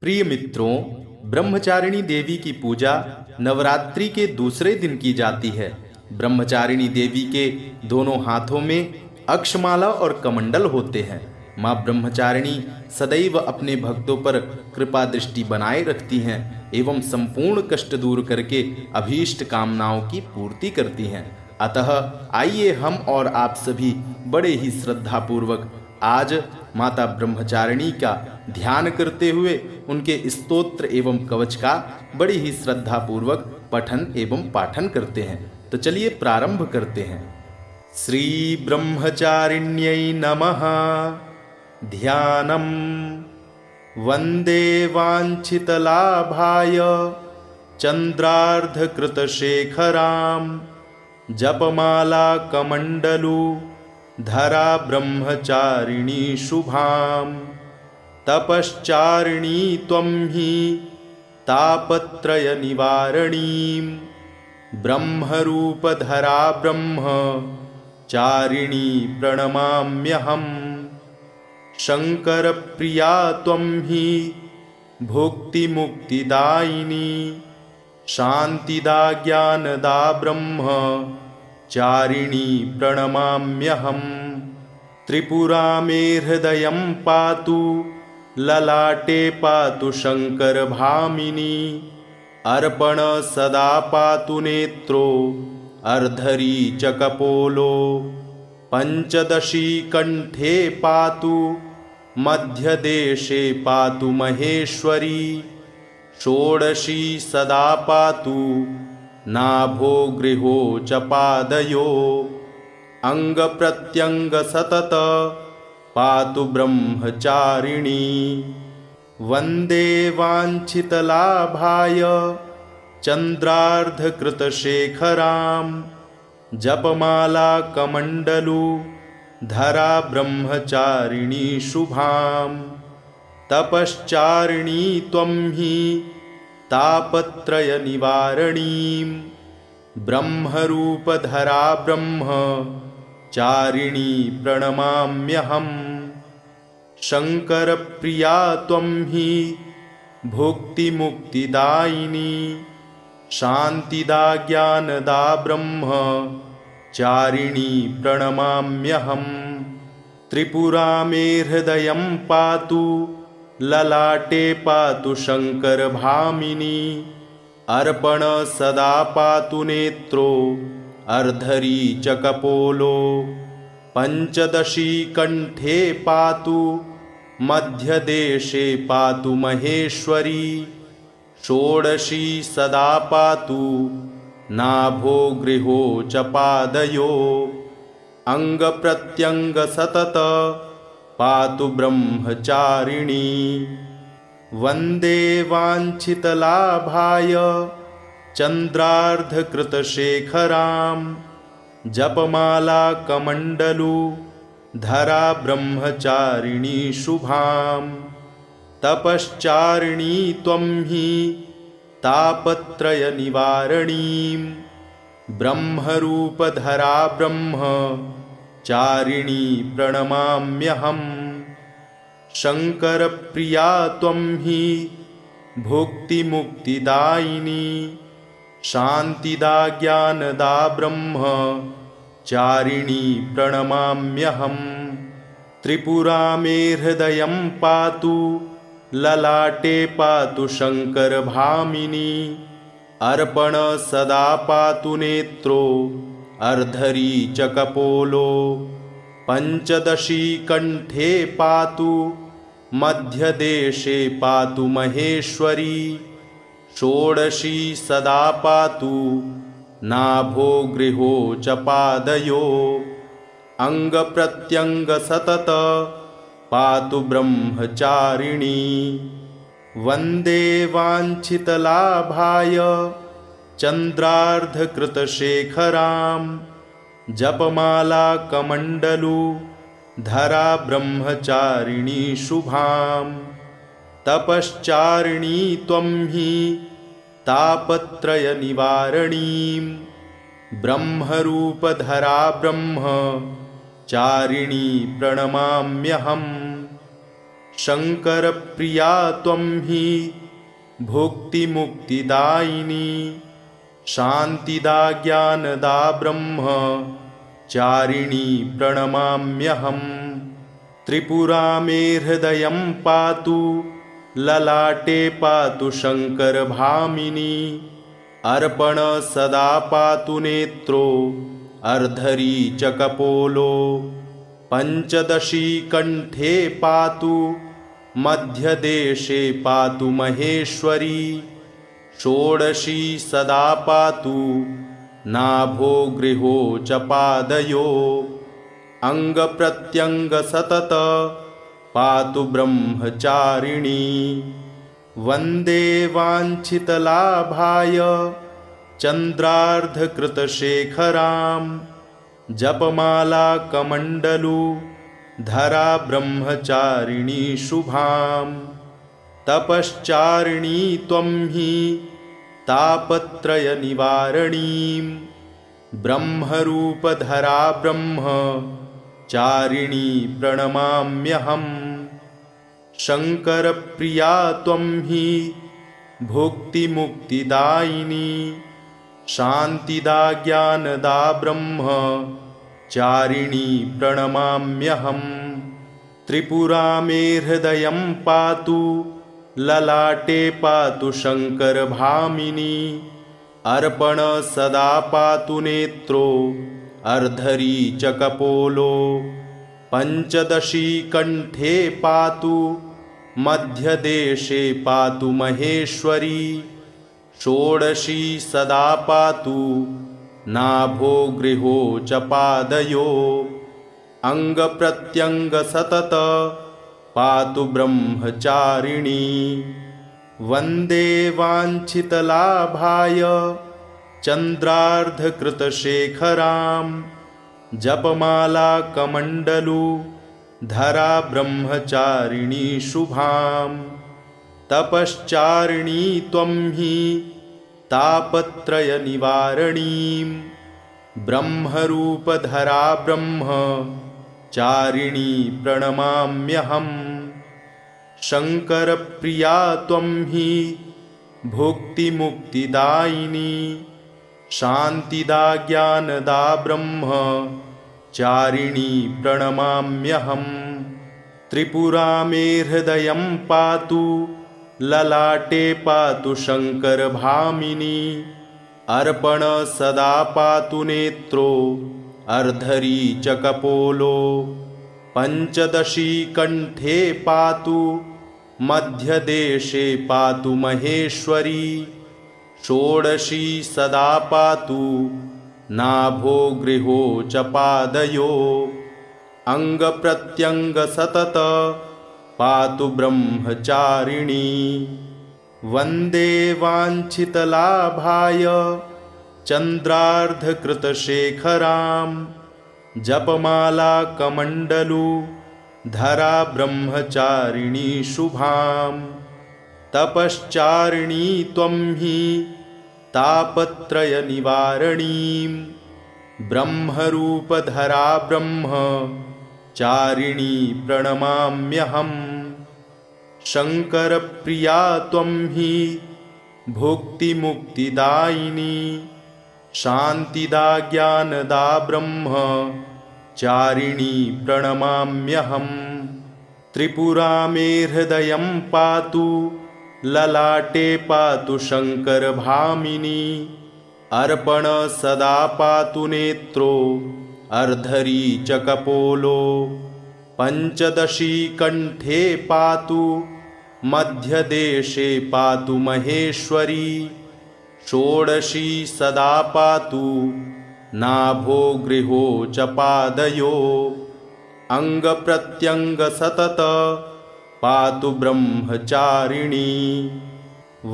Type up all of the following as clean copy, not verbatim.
प्रिय मित्रों, ब्रह्मचारिणी देवी की पूजा नवरात्रि के दूसरे दिन की जाती है। ब्रह्मचारिणी देवी के दोनों हाथों में अक्षमाला और कमंडल होते हैं। माँ ब्रह्मचारिणी सदैव अपने भक्तों पर कृपा दृष्टि बनाए रखती हैं एवं संपूर्ण कष्ट दूर करके अभीष्ट कामनाओं की पूर्ति करती हैं। अतः आइए हम और आप सभी बड़े ही श्रद्धापूर्वक आज माता ब्रह्मचारिणी का ध्यान करते हुए उनके स्तोत्र एवं कवच का बड़ी ही श्रद्धा पूर्वक पठन एवं पाठन करते हैं। तो चलिए प्रारंभ करते हैं। श्री ब्रह्मचारिण्यै नमः। ध्यानम वंदे वांछितलाभाय चंद्रार्धकृतशेखरां जपमाला कमंडलू धरा ब्रह्मचारिणी शुभां। तपश्चारिणी त्वं हि तापत्रय निवारणीं ब्रह्मरूपधरा ब्रह्मचारिणी प्रणमाम्यहम्। शंकरप्रिया त्वं हि भुक्तिमुक्तिदायिनी शान्तिदा ज्ञानदा ब्रह्मचारिणी प्रणमाम्यहम्। त्रिपुरा मे हृदयं पातु ललाटे पातु शंकरभामिनी अर्पण सदा पातु नेत्रो अर्धरी च कपोलो। पंचदशी कंठे पातु मध्यदेशे पातु महेश्वरी षोडशी सदा पातु नाभो गृहो च पादयो। अंग प्रत्यंग सतत पातु ब्रह्मचारिणी वंदे वांछितलाभाय चंद्रार्धकृतशेखरां जपमाला कमंडलू धरा ब्रह्मचारिणी शुभां। तपश्चारिणी त्वं हि तापत्रय निवारणीं ब्रह्मरूपधरा ब्रह्मचारिणी प्रणमाम्यहम्। शंकरप्रिया त्वं हि भुक्तिमुक्तिदायिनी शान्तिदा ज्ञानदा ब्रह्मचारिणी प्रणमाम्यहम्। त्रिपुरा मे हृदयं पातु ललाटे पातु शंकरभामिनी अर्पण सदा पातु नेत्रो अर्धरी च कपोलो। पंचदशी कंठे पातु मध्यदेशे पातु महेश्वरी षोडशी सदा पातु नाभो गृहो च पादयो। अंग प्रत्यंग सतत पातु ब्रह्मचारिणी वंदे वांछितलाभाय चंद्रार्धकृतशेखरां जपमाला कमंडलू धरा ब्रह्मचारिणी शुभां। तपश्चारिणी त्वं हि तापत्रय निवारणीं ब्रह्मरूपधरा ब्रह्मचारिणी प्रणमाम्यहम्। शंकरप्रिया त्वं हि भुक्तिमुक्तिदायिनी शान्तिदा ज्ञानदा ब्रह्मचारिणी प्रणमाम्यहम्। त्रिपुरा मे हृदयं पातु ललाटे पातु शंकरभामिनी अर्पण सदा पातु नेत्रो अर्धरी च कपोलो। पंचदशी कंठे पातु मध्यदेशे पातु महेश्वरी षोडशी सदा पातु नाभो गृहो च पादयो। अंग प्रत्यंग सतत पातु ब्रह्मचारिणी वंदे वांछितलाभाय चंद्रार्धकृतशेखरां जपमाला कमंडलू धरा ब्रह्मचारिणी शुभां। तपश्चारिणी त्वं हि तापत्रय निवारणीं ब्रह्मरूपधरा ब्रह्मचारिणी प्रणमाम्यहम्। शंकर प्रिया त्वं हि भुक्तिमुक्तिदायिनी शांतिदा ज्ञानदा ब्रह्म चारिणी प्रणमाम्यहम्। त्रिपुरा मे हृदयं पातु ललाटे पातु शंकर भामिनी अर्पण सदा पातु नेत्रो अर्धरी च कपोलो पंचदशी कंठे पातु मध्यदेशे पातु महेश्वरी षोडशी सदा पातु नाभो गृहो च पादयो अंग प्रत्यंग सतत पातु ब्रह्मचारिणी वंदे वांछितलाभाय चंद्रार्धकृतशेखरां जपमाला कमंडलु धरा ब्रह्मचारिणी शुभां तपश्चारिणी त्वं हि तापत्रय निवारणीं ब्रह्मरूपधरा ब्रह्म चारिणी प्रणमाम्यहम्। शंकर प्रिया त्वं हि भुक्तिमुक्तिदायिनी शांतिदा ज्ञानदा ब्रह्म चारिणी प्रणमाम्यहम्। त्रिपुरा मे हृदयं पातु ललाटे पातु शंकर भामिनी अर्पण सदा पातु नेत्रो अर्धरी च कपोलो पंचदशी कंठे पातु मध्यदेशे पातु महेश्वरी षोडशी सदा पातु नाभो गृहो च पादयो अंग प्रत्यंग सतत पातु ब्रह्मचारिणी वंदे वांछितलाभाय चंद्रार्धकृतशेखरां जपमाला कमंडलु धरा ब्रह्मचारिणी शुभां तपश्चारिणी त्वं हि तापत्रय निवारणीं ब्रह्मरूपधरा ब्रह्म चारिणी प्रणमाम्यहम्। शंकर प्रिया त्वं हि भुक्तिमुक्तिदायिनी शांतिदा ज्ञानदा ब्रह्म चारिणी प्रणमाम्यहम्। त्रिपुरा मे हृदयं पातु ललाटे पातु शंकर भामिनी अर्पण सदा पातु नेत्रो अर्धरी च कपोलो पंचदशी कंठे पातु मध्यदेशे पातु महेश्वरी षोडशी सदा पातु नाभो गृहो च पादयो अंग प्रत्यंग सतत पातु ब्रह्मचारिणी वंदे वांछितलाभाय चंद्रार्धकृतशेखरां जपमाला कमंडलु धरा ब्रह्मचारिणी शुभां तपश्चारिणी त्वं हि तापत्रय निवारणीं ब्रह्मरूपधरा ब्रह्म चारिणी प्रणमाम्यहम्। शंकर प्रिया त्वं हि भुक्तिमुक्तिदायिनी शांतिदा ज्ञानदा ब्रह्म चारिणी प्रणमाम्यहम्। त्रिपुरा मे हृदयं पातु ललाटे पातु शंकर भामिनी अर्पण सदा पातु नेत्रो अर्धरी च कपोलो पंचदशी कंठे पातु मध्यदेशे पातु महेश्वरी षोडशी सदा पातु नाभो गृहो च पादयो अंग प्रत्यंग सतत पातु ब्रह्मचारिणी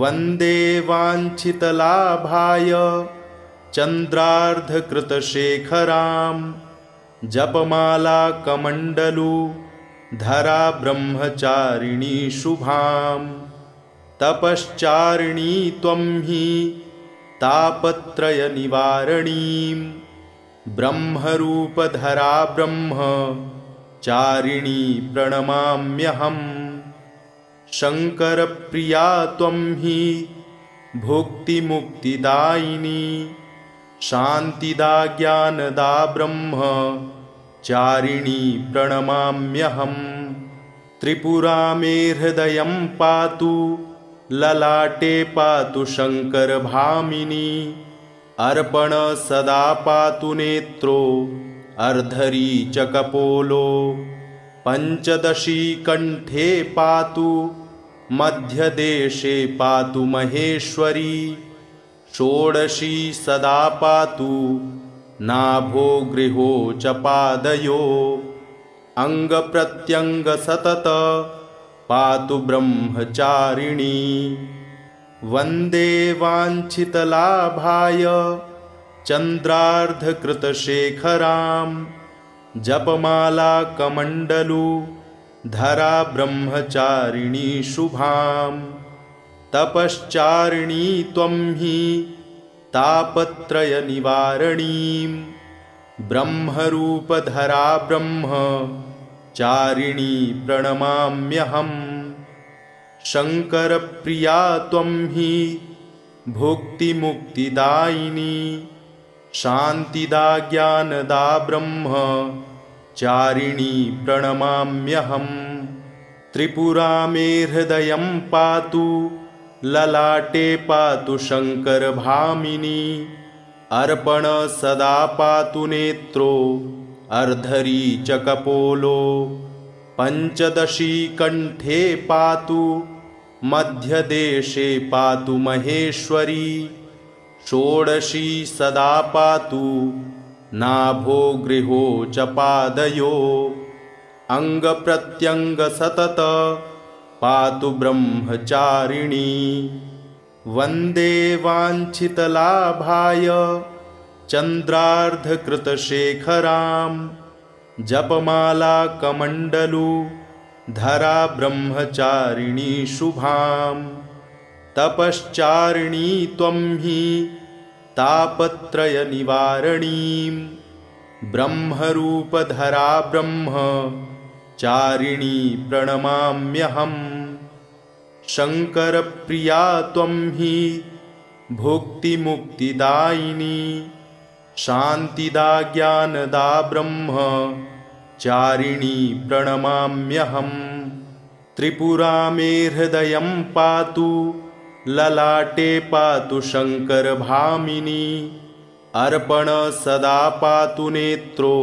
वंदे वांछितलाभाय चंद्रार्धकृतशेखरां जपमाला कमंडलु धरा ब्रह्मचारिणी शुभां तपश्चारिणी त्वं हि तापत्रय निवारणीं ब्रह्मरूपधरा ब्रह्म चारिणी प्रणमाम्यहम्। शंकर प्रिया त्वं हि भुक्तिमुक्तिदायिनी शांतिदा ज्ञानदा ब्रह्म चारिणी प्रणमाम्यहम्। त्रिपुरा मे हृदयं पातु ललाटे पातु शंकर भामिनी अर्पण सदा पातु नेत्रो अर्धरी च कपोलो पंचदशी कंठे पातु मध्यदेशे पातु महेश्वरी षोडशी सदा पातु नाभो गृहो च पादयो अंग प्रत्यंग सतत पातु ब्रह्मचारिणी वंदे वांछितलाभाय चंद्रार्धकृतशेखरां जपमाला कमंडलु धरा ब्रह्मचारिणी शुभां तपश्चारिणी त्वं हि तापत्रय निवारणीं ब्रह्मरूपधरा ब्रह्म चारिणी प्रणमाम्यहम्। शंकर प्रिया त्वं हि भुक्तिमुक्तिदायिनी शांतिदा ज्ञानदा ब्रह्म चारिणी प्रणमाम्यहम्। त्रिपुरा मे हृदयं पातु ललाटे पातु शंकर भामिनी अर्पण सदा पातु नेत्रो अर्धरी च कपोलो पंचदशी कंठे पातु मध्यदेशे पातु महेश्वरी षोडशी सदा पातु नाभो गृहो च पादयो अंग प्रत्यंग सतत पातु ब्रह्मचारिणी वंदे वांछितलाभाय चंद्रार्धकृतशेखरां जपमाला कमंडलु धरा ब्रह्मचारिणी शुभां तपश्चारिणी त्वं हि तापत्रय निवारणीं ब्रह्मरूपधरा ब्रह्म चारिणी प्रणमाम्यहम्। शंकर प्रिया त्वं हि भुक्तिमुक्तिदायिनी शांतिदा ज्ञानदा ब्रह्म चारिणी प्रणमाम्यहम्। त्रिपुरा मे हृदयं पातु ललाटे पातु शंकर भामिनी अर्पण सदा पातु नेत्रो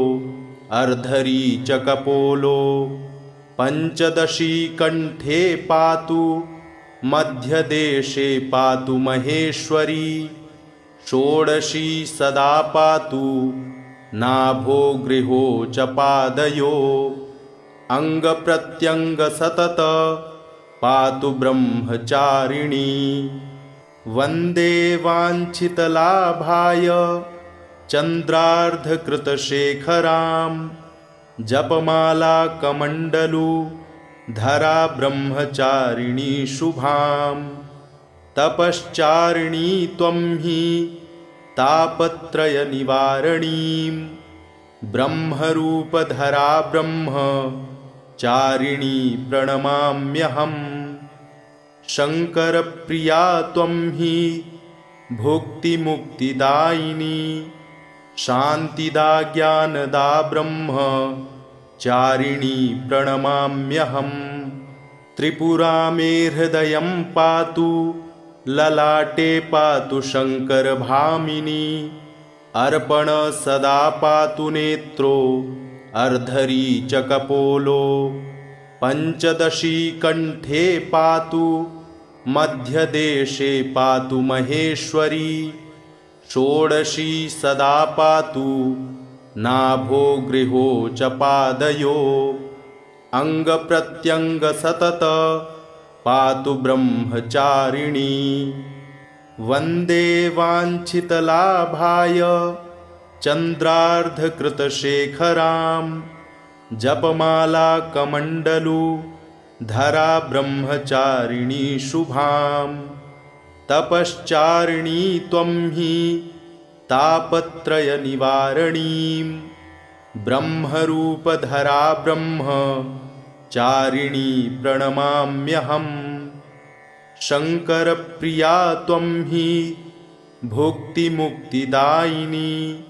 अर्धरी च कपोलो पंचदशी कंठे पातु मध्यदेशे पातु महेश्वरी षोडशी सदा पातु नाभो गृहो च पादयो अंग प्रत्यंग सतत पातु ब्रह्मचारिणी वंदे वांछितलाभाय चंद्रार्धकृतशेखरां जपमाला कमंडलु धरा ब्रह्मचारिणी शुभां तपश्चारिणी त्वं हि तापत्रय निवारणीं ब्रह्मरूपधरा ब्रह्म चारिणी प्रणमाम्यहम्। शंकर प्रिया त्वं हि भुक्तिमुक्तिदायिनी शांतिदा ज्ञानदा ब्रह्म चारिणी प्रणमाम्यहम्। त्रिपुरा मे हृदयं पातु ललाटे पातु शंकर भामिनी अर्पण सदा पातु नेत्रो अर्धरी च कपोलो पंचदशी कंठे पातु मध्यदेशे पातु महेश्वरी षोडशी सदा पातु नाभो गृहो च पादयो अंग प्रत्यंग सतत पातु ब्रह्मचारिणी वंदे वांछितलाभाय चंद्रार्धकृतशेखरां जपमाला कमंडलु धरा ब्रह्मचारिणी शुभां तपश्चारिणी त्वं हि तापत्रय निवारणीं ब्रह्मरूपधरा ब्रह्म चारिणी प्रणमाम्यहम्। शङ्करप्रिया त्वं हि भुक्तिमुक्तिदायिनी,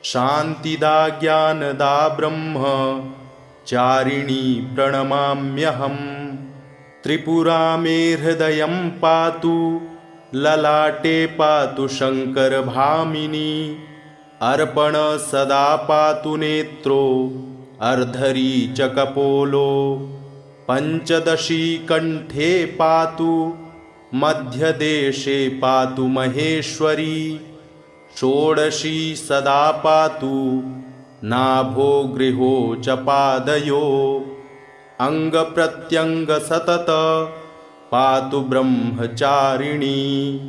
शान्तिदा ज्ञानदा ब्रह्म चारिणी प्रणमाम्यहम्। त्रिपुरा मे हृदयं पातु, ललाटे पातु शङ्करभामिनी, अर्पण सदा पातु नेत्रो, अर्धरी च कपोलो। पञ्चदशी कण्ठे पातु, मध्यदेशे पातु महेश्वरी, षोडशी सदा पातु, नाभो गृहो च पादयो। अङ्गप्रत्यङ्ग सतत पातु ब्रह्मचारिणी,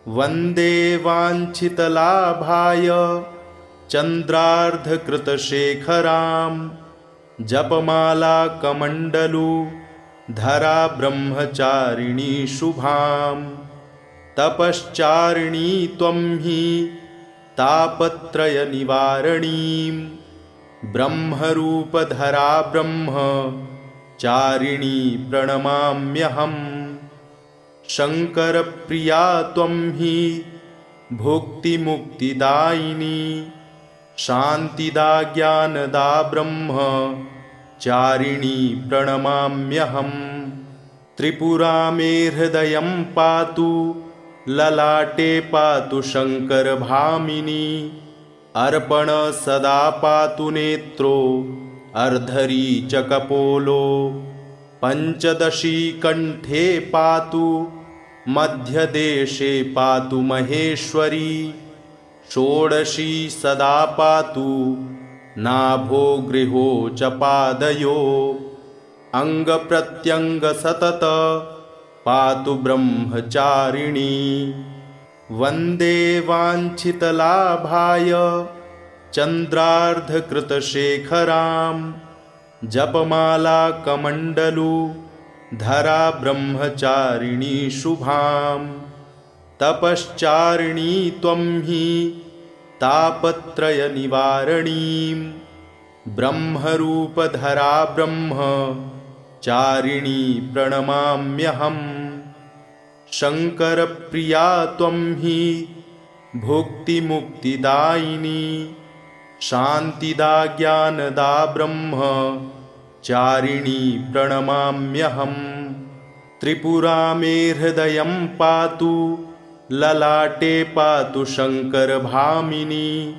वन्दे वाञ्छितलाभाय चन्द्रार्धकृतशेखरां, जपमाला कमण्डलु धरा ब्रह्मचारिणी शुभां। तपश्चारिणी त्वं हि तापत्रयनिवारणीं, ब्रह्मरूपधरा ब्रह्म चारिणी प्रणमाम्यहम्। शङ्करप्रिया त्वं हि भुक्तिमुक्तिदायिनी, शान्तिदा ज्ञानदा ब्रह्म चारिणी प्रणमाम्यहम्। त्रिपुरा मे हृदयं पातु, ललाटे पातु शङ्करभामिनी, अर्पण सदा पातु नेत्रो, अर्धरी च कपोलो। पञ्चदशी कण्ठे पातु, मध्यदेशे पातु महेश्वरी, षोडशी सदा पातु, नाभो गृहो च पादयो। अङ्गप्रत्यङ्ग सतत पातु ब्रह्मचारिणी, वन्दे वाञ्छितलाभाय चन्द्रार्धकृतशेखरां, जपमाला कमण्डलु धरा ब्रह्मचारिणी शुभां। तपश्चारिणी त्वं हि तापत्रयनिवारणीं, ब्रह्मरूपधरा ब्रह्म चारिणी प्रणमाम्यहम्। शङ्करप्रिया त्वं हि भुक्तिमुक्तिदायिनी, शान्तिदा ज्ञानदा ब्रह्म चारिणी प्रणमाम्यहम्। त्रिपुरा मे हृदयं पातु, ललाटे पातु शङ्करभामिनी,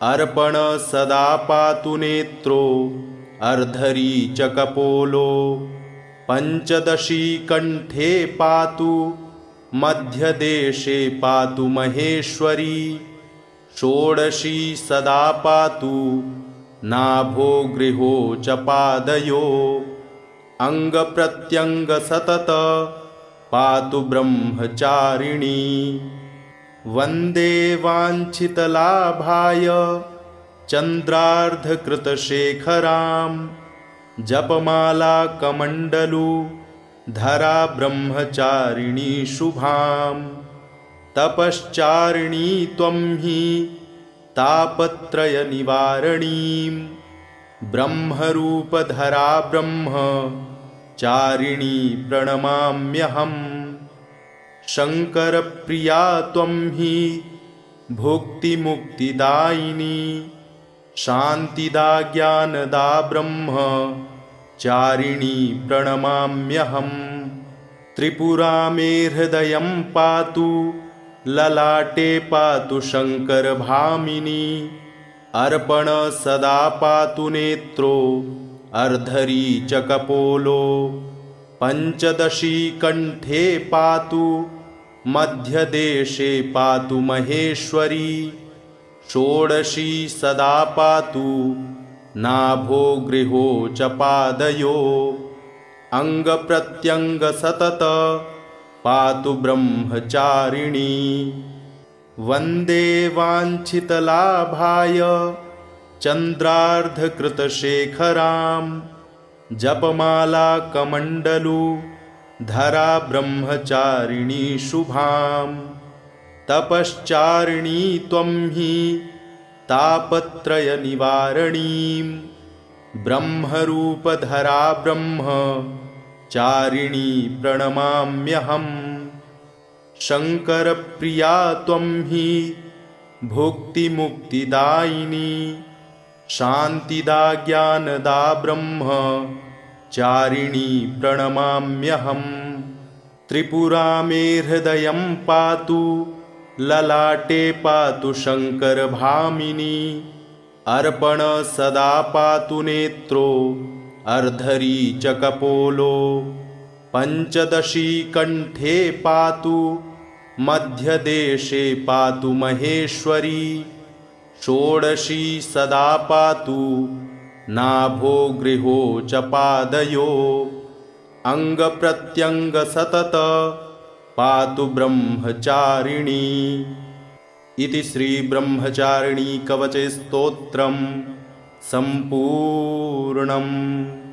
अर्पण सदा पातु नेत्रो, अर्धरी च कपोलो। पञ्चदशी कण्ठे पातु, मध्यदेशे पातु महेश्वरी, षोडशी सदा पातु, नाभो गृहो च पादयो। अङ्गप्रत्यङ्ग सतत पातु ब्रह्मचारिणी, वन्दे वाञ्छितलाभाय चन्द्रार्धकृतशेखरां, जपमाला कमण्डलु धरा ब्रह्मचारिणी शुभां। तपश्चारिणी त्वं हि तापत्रयनिवारणीं, ब्रह्मरूपधरा ब्रह्म चारिणी प्रणमाम्यहम्। शङ्करप्रिया त्वं हि भुक्तिमुक्तिदायिनी, शान्तिदा ज्ञानदा ब्रह्म चारिणी प्रणमाम्यहम्। त्रिपुरा मे हृदयं पातु, ललाटे पातु शङ्करभामिनी, अर्पण सदा पातु नेत्रो, अर्धरी च कपोलो। पञ्चदशी कण्ठे पातु, मध्यदेशे पातु महेश्वरी, षोडशी सदा पातु, नाभो गृहो च पादयो। अङ्गप्रत्यङ्ग सतत पातु ब्रह्मचारिणी, वन्दे वाञ्छितलाभाय चन्द्रार्धकृतशेखरां, जपमाला कमण्डलु धरा ब्रह्मचारिणी शुभां। तपश्चारिणी त्वं हि तापत्रयनिवारणीं, ब्रह्मरूपधरा ब्रह्मचारिणी प्रणमाम्यहम्। शङ्करप्रिया त्वं हि भुक्तिमुक्तिदायिनी, शान्तिदा ज्ञानदा ब्रह्मचारिणी प्रणमाम्यहम्। त्रिपुरा मे हृदयं पातु, ललाटे पातु शङ्करभामिनी। अर्पण सदा पातु नेत्रो, अर्धरी च कपोलो। पञ्चदशी कण्ठे पातु, मध्यदेशे पातु महेश्वरी। षोडशी सदा पातु, नाभो गृहो च पादयो। अङ्गप्रत्यङ्ग सतत पातु ब्रह्मचारिणी। इति श्री ब्रह्मचारिणी कवच स्तोत्रम् सम्पूर्णम्।